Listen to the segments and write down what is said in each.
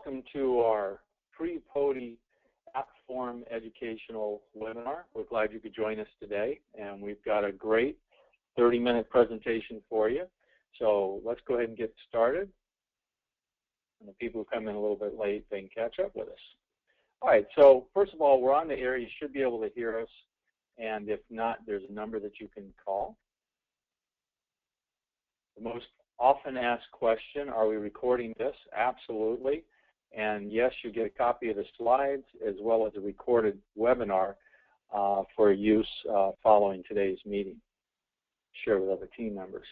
welcome to our pre-PODi AppForum educational webinar. We're glad you could join us today, and we've got a great 30-minute presentation for you. So let's go ahead and get started. And the people who come in a little bit late, they can catch up with us. All right, so first of all, we're on the air. You should be able to hear us, and if not, there's a number that you can call. The most often asked question, are we recording this? Absolutely. And yes, you get a copy of the slides as well as a recorded webinar for use following today's meeting. Share with other team members.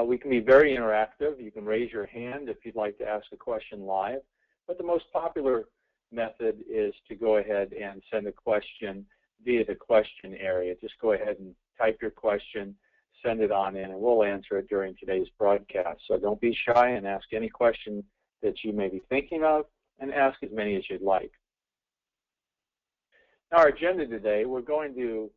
We can be very interactive. You can raise your hand if you'd like to ask a question live. But the most popular method is to go ahead and send a question via the question area. Just go ahead and type your question, send it on in, and we'll answer it during today's broadcast. So don't be shy and ask any question that you may be thinking of, and ask as many as you'd like. Now, our agenda today, we're going to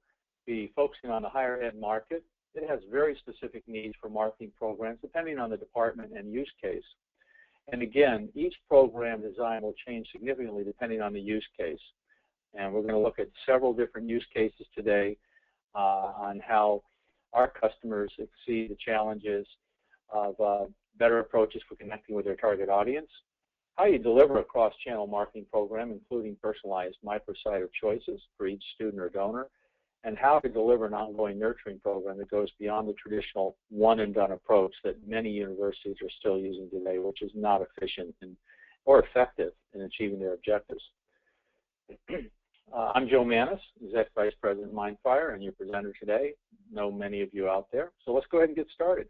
be focusing on the higher ed market. It has very specific needs for marketing programs depending on the department and use case. And again, each program design will change significantly depending on the use case. And we're going to look at several different use cases today on how our customers exceed the challenges of better approaches for connecting with their target audience, how you deliver a cross-channel marketing program, including personalized microsite of choices for each student or donor, and how to deliver an ongoing nurturing program that goes beyond the traditional one-and-done approach that many universities are still using today, which is not efficient or effective in achieving their objectives. I'm Joe Manos, Executive Vice President of MindFire, and your presenter today. Know many of you out there. So let's go ahead and get started.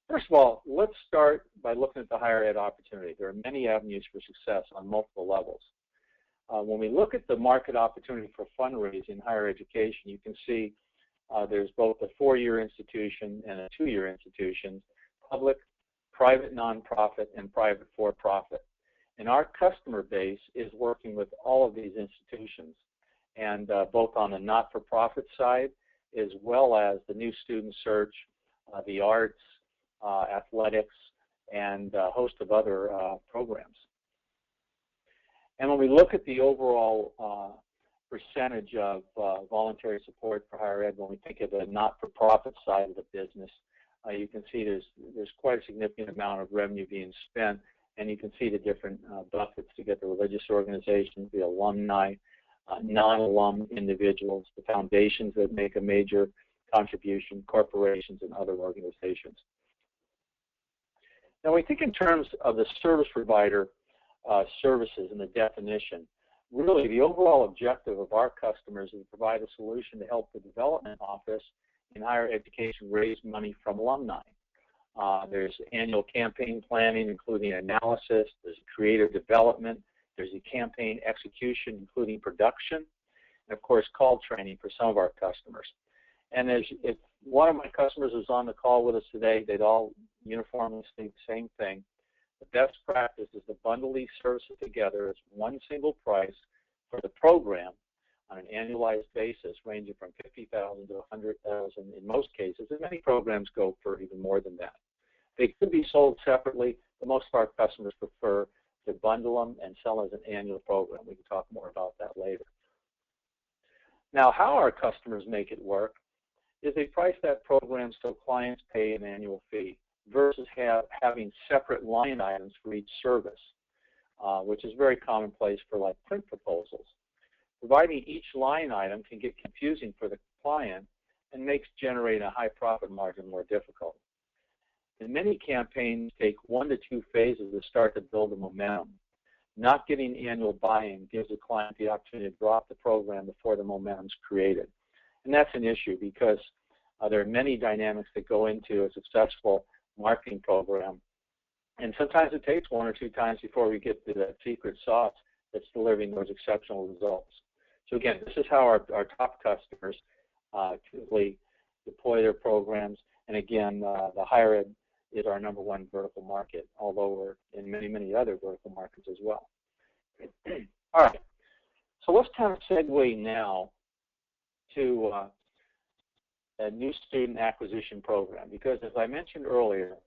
First of all, let's start by looking at the higher ed opportunity. There are many avenues for success on multiple levels. When we look at the market opportunity for fundraising in higher education, you can see there's both a 4-year institution and a 2-year institution, public, private nonprofit, and private for-profit. And our customer base is working with all of these institutions, and both on the not-for-profit side as well as the new student search, the arts, athletics, and a host of other programs. And when we look at the overall percentage of voluntary support for higher ed, when we think of the not-for-profit side of the business, you can see there's quite a significant amount of revenue being spent, and you can see the different buckets to get the religious organizations, the alumni, non-alum individuals, the foundations that make a major contribution, corporations, and other organizations. Now, we think in terms of the service provider services and the definition. Really, the overall objective of our customers is to provide a solution to help the development office in higher education raise money from alumni. There's annual campaign planning, including analysis. There's creative development. There's a campaign execution, including production, and of course, call training for some of our customers. And if one of my customers was on the call with us today, they'd all uniformly say the same thing. The best practice is to bundle these services together as one single price for the program on an annualized basis, ranging from $50,000 to $100,000 in most cases, and many programs go for even more than that. They could be sold separately, but most of our customers prefer to bundle them and sell as an annual program. We can talk more about that later. Now, how our customers make it work is they price that program so clients pay an annual fee versus having separate line items for each service, which is very commonplace for like print proposals. Providing each line item can get confusing for the client and makes generating a high profit margin more difficult. And many campaigns take 1 to 2 phases to start to build the momentum. Not getting annual buy-in gives the client the opportunity to drop the program before the momentum's created. And that's an issue because there are many dynamics that go into a successful marketing program, and sometimes it takes 1 or 2 times before we get to that secret sauce that's delivering those exceptional results. So again, this is how our top customers typically deploy their programs, and again, the higher ed is our #1 vertical market, although we're in many, many other vertical markets as well. All right, so let's kind of segue now to a new student acquisition program, because as I mentioned earlier,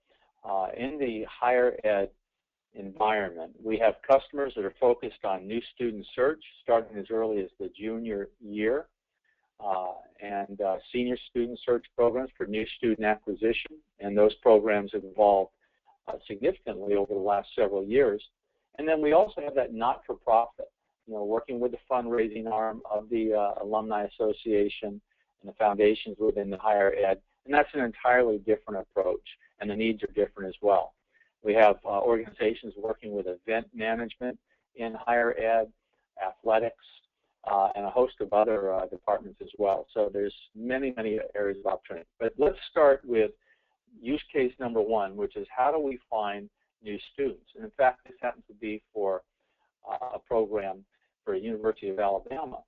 in the higher ed environment. We have customers that are focused on new student search, starting as early as the junior year, and senior student search programs for new student acquisition, and those programs have evolved significantly over the last several years. And then we also have that not-for-profit, working with the fundraising arm of the Alumni Association and the foundations within the higher ed, and that's an entirely different approach, and the needs are different as well. We have organizations working with event management in higher ed, athletics, and a host of other departments as well. So there's many, many areas of opportunity. But let's start with use case number one, which is how do we find new students? And in fact, this happens to be for a program for University of Alabama.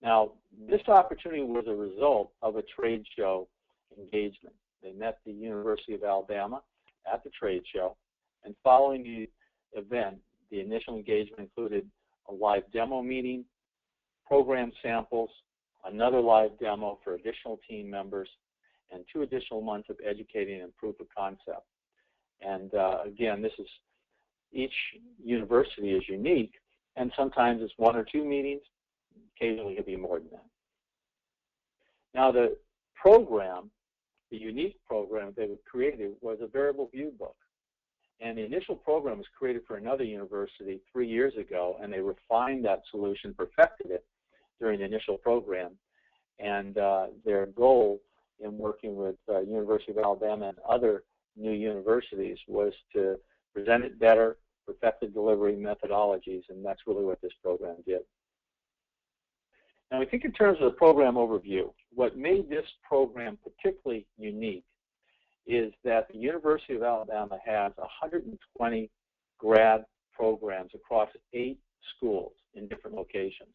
Now, this opportunity was a result of a trade show engagement. They met the University of Alabama at the trade show, and following the event, the initial engagement included a live demo meeting, program samples, another live demo for additional team members, and 2 additional months of educating and proof of concept. And again, each university is unique, and sometimes it's 1 or 2 meetings, occasionally it could be more than that. Now the program, the unique program they created was a variable view book. And the initial program was created for another university 3 years ago, and they refined that solution, perfected it during the initial program. And their goal in working with University of Alabama and other new universities was to present it better, perfect the delivery methodologies, and that's really what this program did. Now, we think in terms of the program overview, what made this program particularly unique is that the University of Alabama has 120 grad programs across 8 schools in different locations.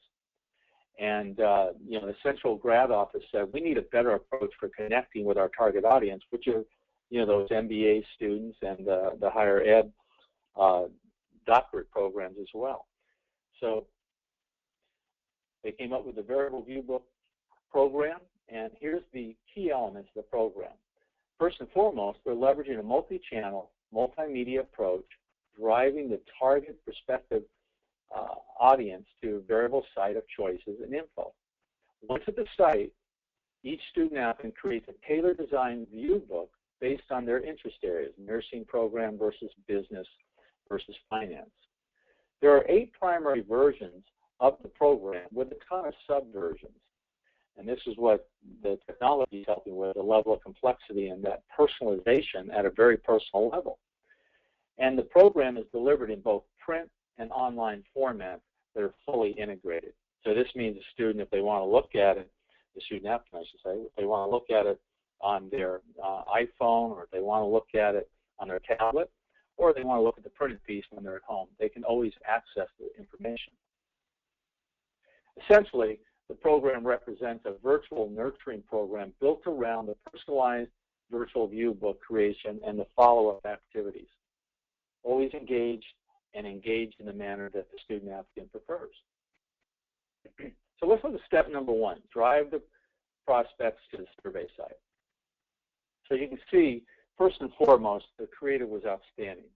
And the central grad office said we need a better approach for connecting with our target audience, which are those MBA students and the higher ed doctorate programs as well. So they came up with the variable view book program, and here's the key elements of the program. First and foremost, they're leveraging a multi-channel, multimedia approach, driving the target prospective audience to a variable site of choices and info. Once at the site, each student applicant creates a tailored designed view book based on their interest areas, nursing program versus business versus finance. There are 8 primary versions of the program with a ton of subversions. And this is what the technology is helping with, the level of complexity and that personalization at a very personal level. And the program is delivered in both print and online formats that are fully integrated. So this means a student, if they want to look at it, the student applicant, I should say, if they want to look at it on their iPhone, or if they want to look at it on their tablet, or they want to look at the printed piece when they're at home, they can always access the information. Essentially, the program represents a virtual nurturing program built around the personalized virtual view book creation and the follow-up activities. Always engaged and engaged in the manner that the student applicant prefers. So let's look at step number 1, drive the prospects to the survey site. So you can see, first and foremost, the creative was outstanding.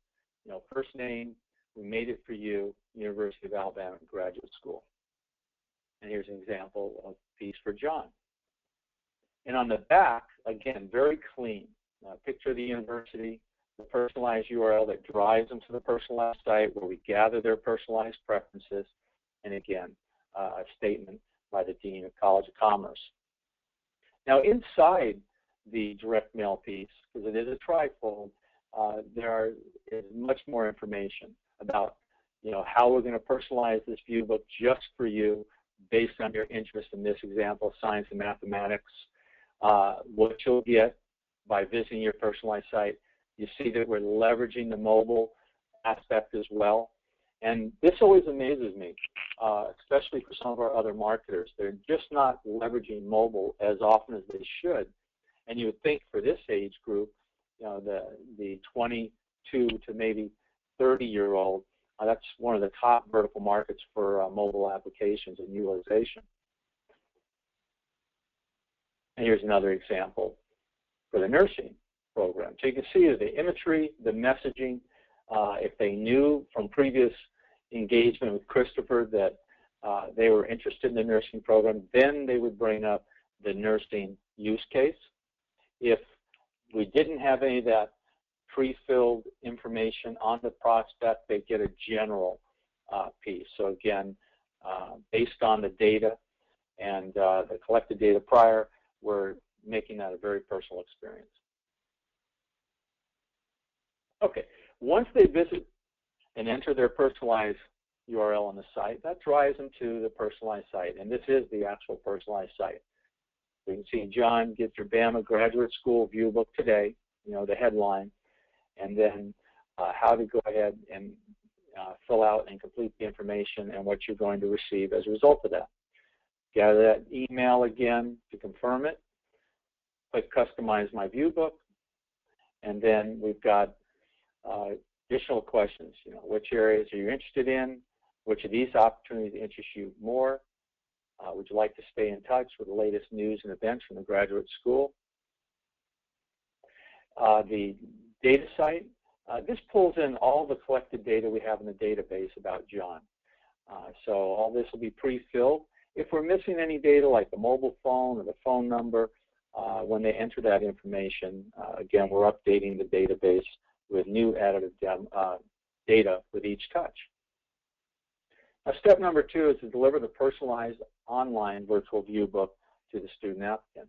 First name, we made it for you, University of Alabama Graduate School. And here's an example of a piece for John. And on the back, again, very clean. Picture of the university, the personalized URL that drives them to the personalized site where we gather their personalized preferences, and again, a statement by the Dean of College of Commerce. Now, inside the direct mail piece, because it is a trifold, there is much more information about how we're going to personalize this view book just for you based on your interest in this example, science and mathematics, what you'll get by visiting your personalized site. You see that we're leveraging the mobile aspect as well. And this always amazes me, especially for some of our other marketers. They're just not leveraging mobile as often as they should. And you would think for this age group, the 22 to maybe 30-year-old, that's one of the top vertical markets for mobile applications and utilization. And here's another example for the nursing program. So you can see the imagery, the messaging, If they knew from previous engagement with Christopher that they were interested in the nursing program, then they would bring up the nursing use case. If we didn't have any of that pre-filled information on the prospect, they get a general piece. So again, based on the data and the collected data prior, we're making that a very personal experience. Okay, once they visit and enter their personalized URL on the site, that drives them to the personalized site, and this is the actual personalized site. You can see John gets your Bama Graduate School View Book today, you know, the headline, and then how to go ahead and fill out and complete the information and what you're going to receive as a result of that. Gather that email again to confirm it, click Customize My View Book, and then we've got additional questions. You know, which areas are you interested in? Which of these opportunities interest you more? Would you like to stay in touch with the latest news and events from the graduate school? The data site, this pulls in all the collected data we have in the database about John. So all this will be pre-filled. If we're missing any data like the mobile phone or the phone number, when they enter that information, again, we're updating the database with new additive data with each touch. Now, step number 2 is to deliver the personalized online virtual view book to the student applicant.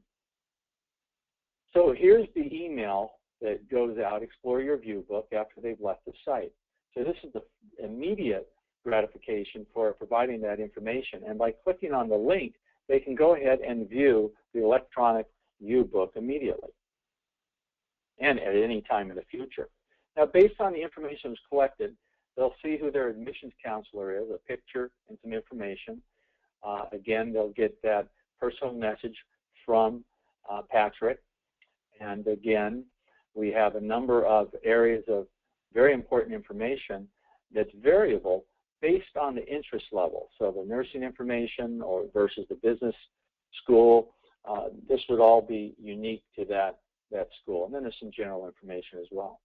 So here's the email that goes out, explore your view book, after they've left the site. So this is the immediate gratification for providing that information. And by clicking on the link, they can go ahead and view the electronic view book immediately and at any time in the future. Now, based on the information that's collected, they'll see who their admissions counselor is, a picture and some information. Again, they'll get that personal message from Patrick. And again, we have a number of areas of very important information that's variable based on the interest level. So the nursing information or versus the business school, this would all be unique to that school. And then there's some general information as well.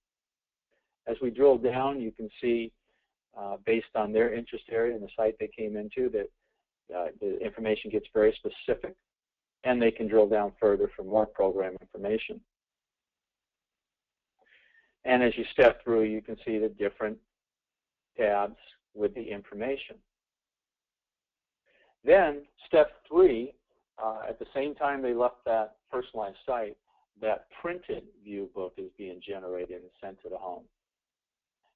As we drill down, you can see based on their interest area and the site they came into that the information gets very specific, and they can drill down further for more program information. And as you step through, you can see the different tabs with the information. Then step 3, at the same time they left that personalized site, that printed view book is being generated and sent to the home.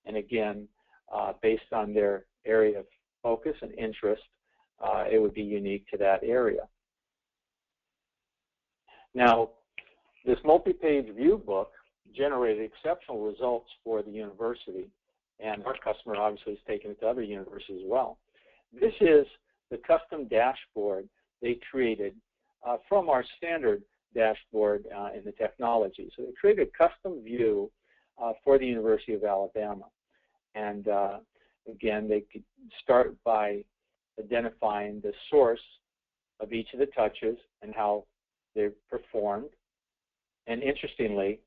And again, based on their area of focus and interest, it would be unique to that area. Now, this multi-page view book generated exceptional results for the university, and our customer obviously has taken it to other universities as well. This is the custom dashboard they created from our standard dashboard in the technology. So they created a custom view for the University of Alabama. And again, they could start by identifying the source of each of the touches and how they performed. And interestingly,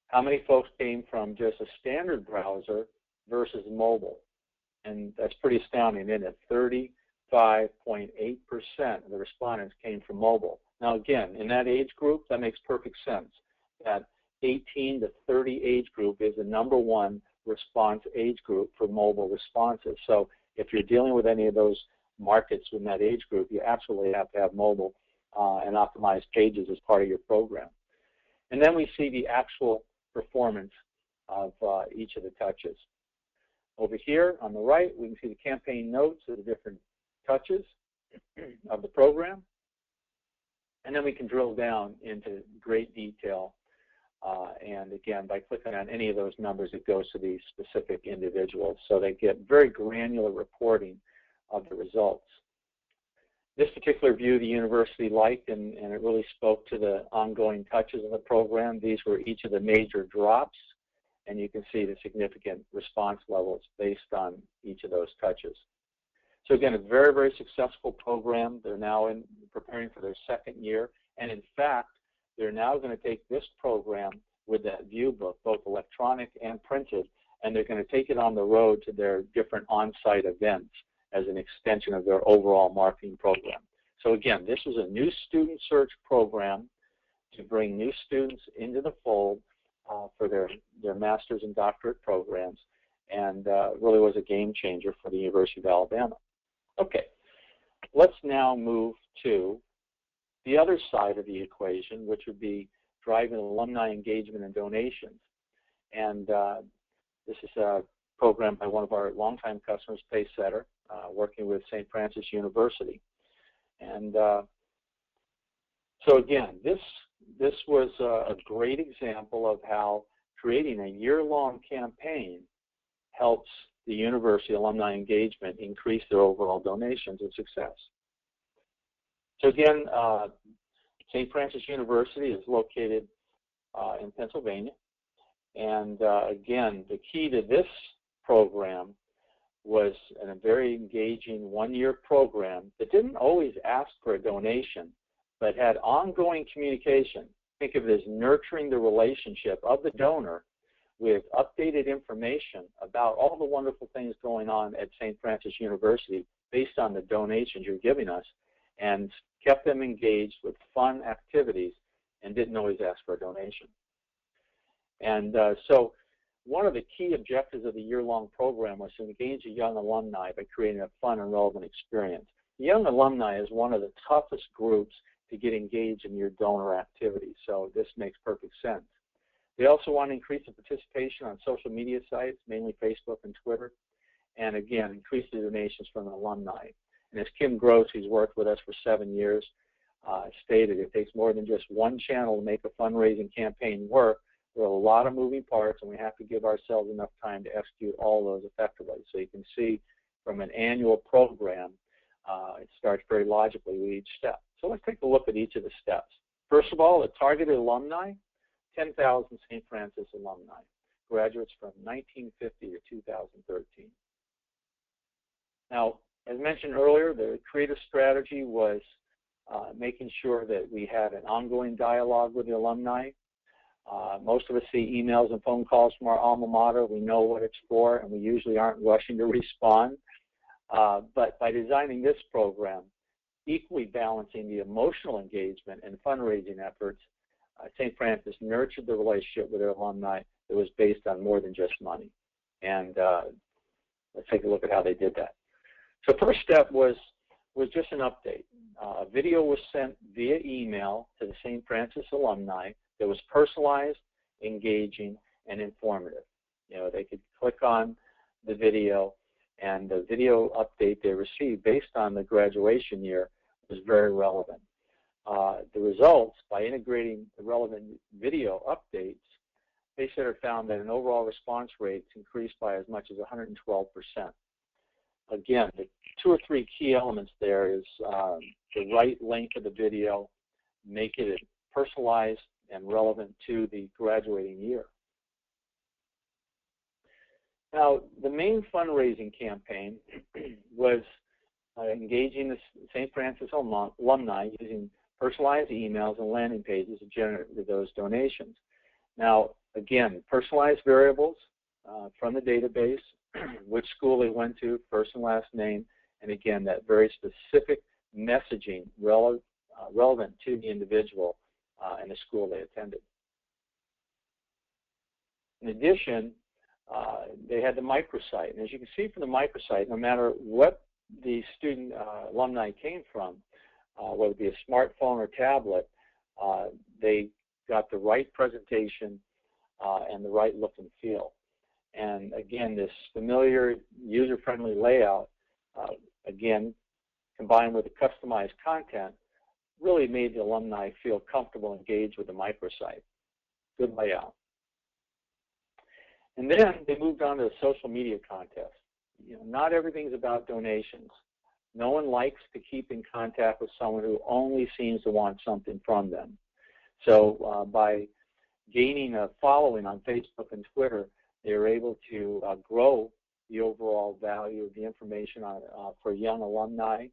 how many folks came from just a standard browser versus mobile. And that's pretty astounding, isn't it? 35.8% of the respondents came from mobile. Now again, in that age group, that makes perfect sense. That 18 to 30 age group is the #1 response age group for mobile responses. So if you're dealing with any of those markets in that age group, you absolutely have to have mobile and optimized pages as part of your program. And then we see the actual performance of each of the touches. Over here on the right, we can see the campaign notes of the different touches of the program. And then we can drill down into great detail. And again, by clicking on any of those numbers, it goes to these specific individuals. So they get very granular reporting of the results. This particular view the university liked, and it really spoke to the ongoing touches of the program. These were each of the major drops, and you can see the significant response levels based on each of those touches. So again, a very, very successful program. They're now preparing for their 2nd year, and in fact, they're now going to take this program with that view book, both electronic and printed, and they're going to take it on the road to their different on-site events as an extension of their overall marketing program. So again, this was a new student search program to bring new students into the fold for their master's and doctorate programs, and really was a game changer for the University of Alabama. Okay, let's now move to the other side of the equation, which would be driving alumni engagement and donations. And this is a program by one of our longtime customers, Pacesetter, working with St. Francis University. And so again, this was a great example of how creating a year-long campaign helps the university alumni engagement increase their overall donations and success. So again, St. Francis University is located in Pennsylvania. And again, the key to this program was a very engaging one-year program that didn't always ask for a donation, but had ongoing communication. Think of it as nurturing the relationship of the donor with updated information about all the wonderful things going on at St. Francis University based on the donations you're giving us, and kept them engaged with fun activities and didn't always ask for a donation. And so one of the key objectives of the year-long program was to engage a young alumni by creating a fun and relevant experience. The young alumni is one of the toughest groups to get engaged in your donor activities, so this makes perfect sense. They also want to increase the participation on social media sites, mainly Facebook and Twitter, and again, increase the donations from the alumni. And as Kim Gross, who's worked with us for 7 years, stated, it takes more than just one channel to make a fundraising campaign work. There are a lot of moving parts, and we have to give ourselves enough time to execute all those effectively. So you can see from an annual program, it starts very logically with each step. So let's take a look at each of the steps. First of all, the targeted alumni, 10,000 St. Francis alumni, graduates from 1950 to 2013. Now, as mentioned earlier, the creative strategy was making sure that we had an ongoing dialogue with the alumni. Most of us see emails and phone calls from our alma mater. We know what it's for, and we usually aren't rushing to respond. But by designing this program, equally balancing the emotional engagement and fundraising efforts, St. Francis nurtured the relationship with their alumni that was based on more than just money. And let's take a look at how they did that. So first step was just an update. A video was sent via email to the St. Francis alumni that was personalized, engaging, and informative. You know, they could click on the video, and the video update they received based on the graduation year was very relevant. The results, by integrating the relevant video updates, Pacesetter found that an overall response rate increased by as much as 112%. Again, the 2 or 3 key elements there is the right length of the video, make it personalized and relevant to the graduating year. Now, the main fundraising campaign was engaging the St. Francis alumni using personalized emails and landing pages to generate those donations. Now, again, personalized variables from the database, which school they went to, first and last name, and again, that very specific messaging relevant to the individual and the school they attended. In addition, they had the microsite. And as you can see from the microsite, no matter what the student alumni came from, whether it be a smartphone or tablet, they got the right presentation and the right look and feel. And again, this familiar, user-friendly layout, again, combined with the customized content, really made the alumni feel comfortable and engaged with the microsite. Good layout. And then they moved on to the social media contest. You know, not everything's about donations. No one likes to keep in contact with someone who only seems to want something from them. So by gaining a following on Facebook and Twitter, they were able to grow the overall value of the information for young alumni.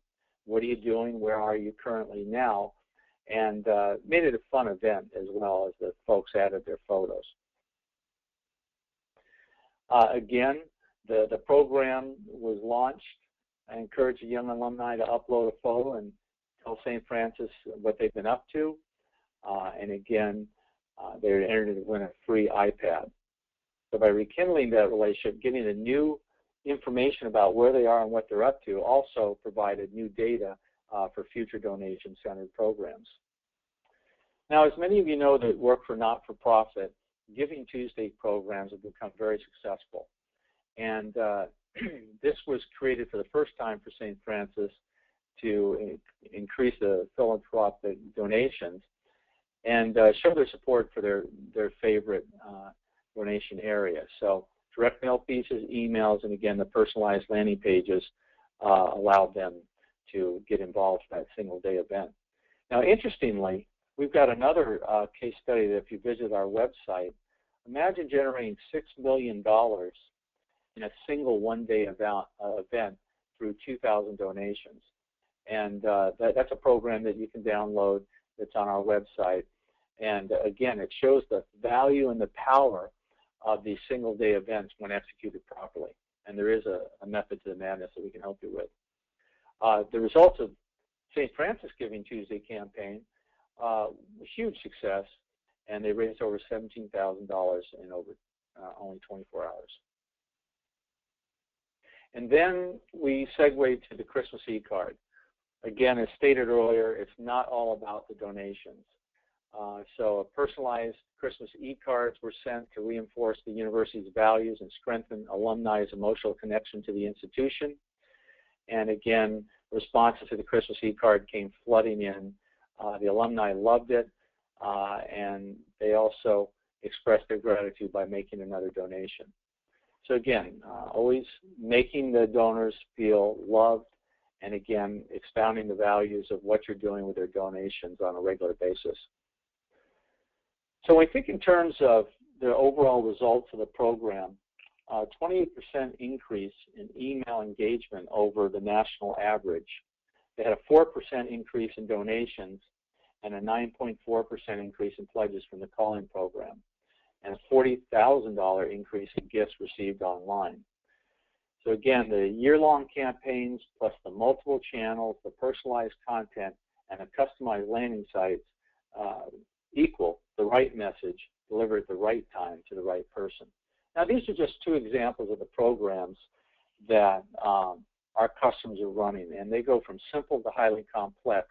What are you doing? Where are you currently now? And made it a fun event as well, as the folks added their photos. Again, the program was launched. I encourage a young alumni to upload a photo and tell St. Francis what they've been up to. And again, they're entered to win a free iPad. So by rekindling that relationship, getting the new information about where they are and what they're up to also provided new data for future donation-centered programs. Now, as many of you know that work for not-for-profit, Giving Tuesday programs have become very successful. And this was created for the first time for St. Francis to increase the philanthropic donations and show their support for their favorite donation area. So direct mail pieces, emails, and again, the personalized landing pages allowed them to get involved in that single-day event. Now, interestingly, we've got another case study that if you visit our website, imagine generating $6 million in a single one-day event through 2,000 donations. And that's a program that you can download that's on our website. And again, it shows the value and the power of these single-day events when executed properly. And there is a method to the madness that we can help you with. The results of St. Francis Giving Tuesday campaign was huge success, and they raised over $17,000 in over only 24 hours. And then we segued to the Christmas e-card. Again, as stated earlier, it's not all about the donations. So personalized Christmas e-cards were sent to reinforce the university's values and strengthen alumni's emotional connection to the institution. And again, responses to the Christmas e-card came flooding in. The alumni loved it, and they also expressed their gratitude by making another donation. So again, always making the donors feel loved, and again, expounding the values of what you're doing with their donations on a regular basis. So I think in terms of the overall results of the program, 28% increase in email engagement over the national average. They had a 4% increase in donations and a 9.4% increase in pledges from the calling program, and a $40,000 increase in gifts received online. So again, the year-long campaigns plus the multiple channels, the personalized content, and the customized landing sites equal the right message delivered at the right time to the right person. Now, these are just two examples of the programs that our customers are running, and they go from simple to highly complex.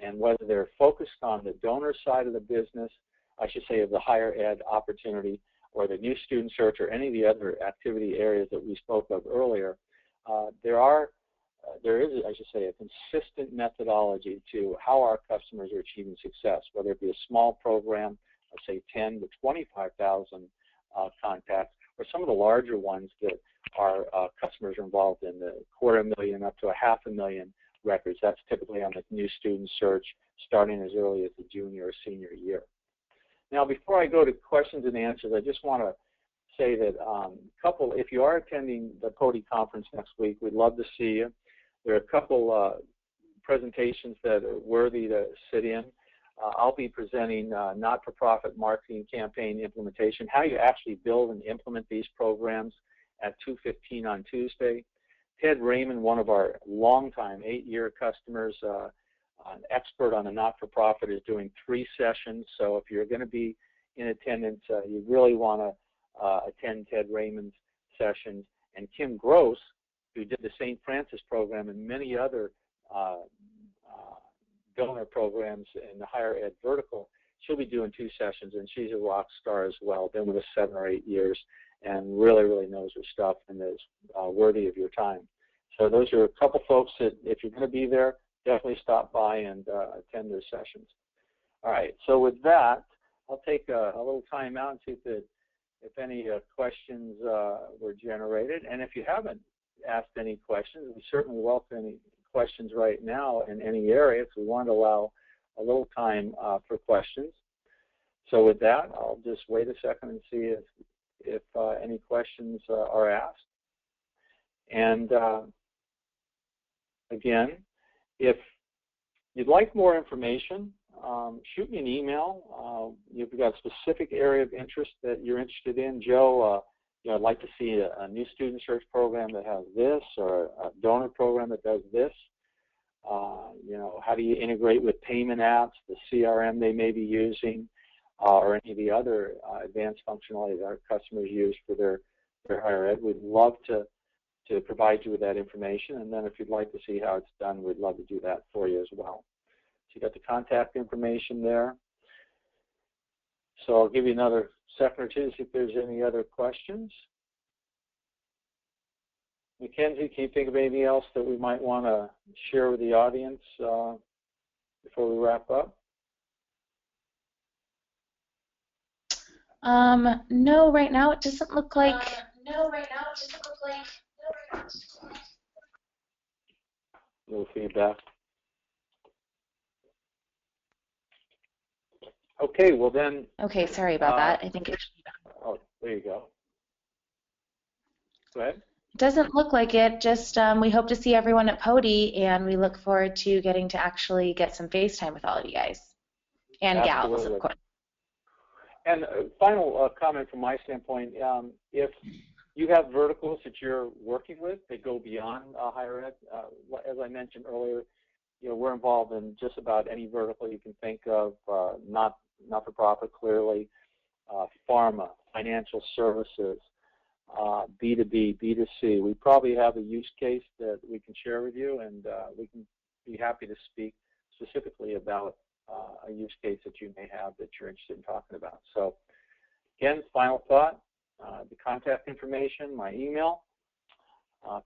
And whether they're focused on the donor side of the business, I should say of the higher ed opportunity, or the new student search, or any of the other activity areas that we spoke of earlier, there is, I should say, a consistent methodology to how our customers are achieving success, whether it be a small program of, say, 10 to 25,000 contacts, or some of the larger ones that our customers are involved in, the 250,000 up to 500,000 records. That's typically on the new student search, starting as early as the junior or senior year. Now, before I go to questions and answers, I just want to say that if you are attending the PODi conference next week, we'd love to see you. There are a couple presentations that are worthy to sit in. I'll be presenting not-for-profit marketing campaign implementation, how you actually build and implement these programs at 2:15 on Tuesday. Ted Raymond, one of our longtime 8-year customers, an expert on the not-for-profit, is doing 3 sessions. So if you're going to be in attendance, you really want to attend Ted Raymond's sessions. And Kim Gross, who did the St. Francis program and many other donor programs in the higher ed vertical, she'll be doing 2 sessions, and she's a rock star as well, been with us 7 or 8 years, and really, really knows her stuff and is worthy of your time. So those are a couple folks that, if you're going to be there, definitely stop by and attend their sessions. All right, so with that, I'll take a little time out and see if any questions were generated. And if you haven't asked any questions, we certainly welcome any questions right now in any area, so we want to allow a little time for questions. So with that, I'll just wait a second and see if any questions are asked. And again, if you'd like more information, shoot me an email. If you've got a specific area of interest that you're interested in, Joe I'd like to see a new student search program that has this, or a donor program that does this. How do you integrate with payment apps, the CRM they may be using, or any of the other advanced functionality that our customers use for their higher ed. We'd love to provide you with that information, and then if you'd like to see how it's done, we'd love to do that for you as well. So you got the contact information there. So I'll give you another second or two to see if there's any other questions. Mackenzie, can you think of anything else that we might want to share with the audience before we wrap up? No, right now it doesn't look like. No feedback. Okay, well then. Okay, sorry about that. I think it should be done. Oh, there you go. Go ahead. Doesn't look like it. Just we hope to see everyone at PODi, and we look forward to getting to actually get some FaceTime with all of you guys and gals, of course. And final comment from my standpoint: if you have verticals that you're working with that go beyond higher ed, as I mentioned earlier, we're involved in just about any vertical you can think of, not-for-profit, clearly, pharma, financial services. B2B, B2C. We probably have a use case that we can share with you, and we can be happy to speak specifically about a use case that you may have that you're interested in talking about. So, again, final thought, the contact information, my email.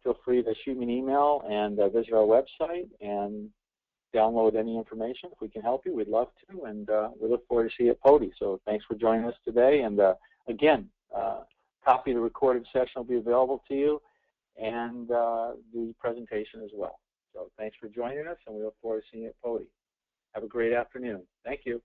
Feel free to shoot me an email and visit our website and download any information. If we can help you, we'd love to, and we look forward to see you at PODi. So thanks for joining us today, and again, copy of the recorded session will be available to you, and the presentation as well. So thanks for joining us, and we look forward to seeing you at PODi. Have a great afternoon. Thank you.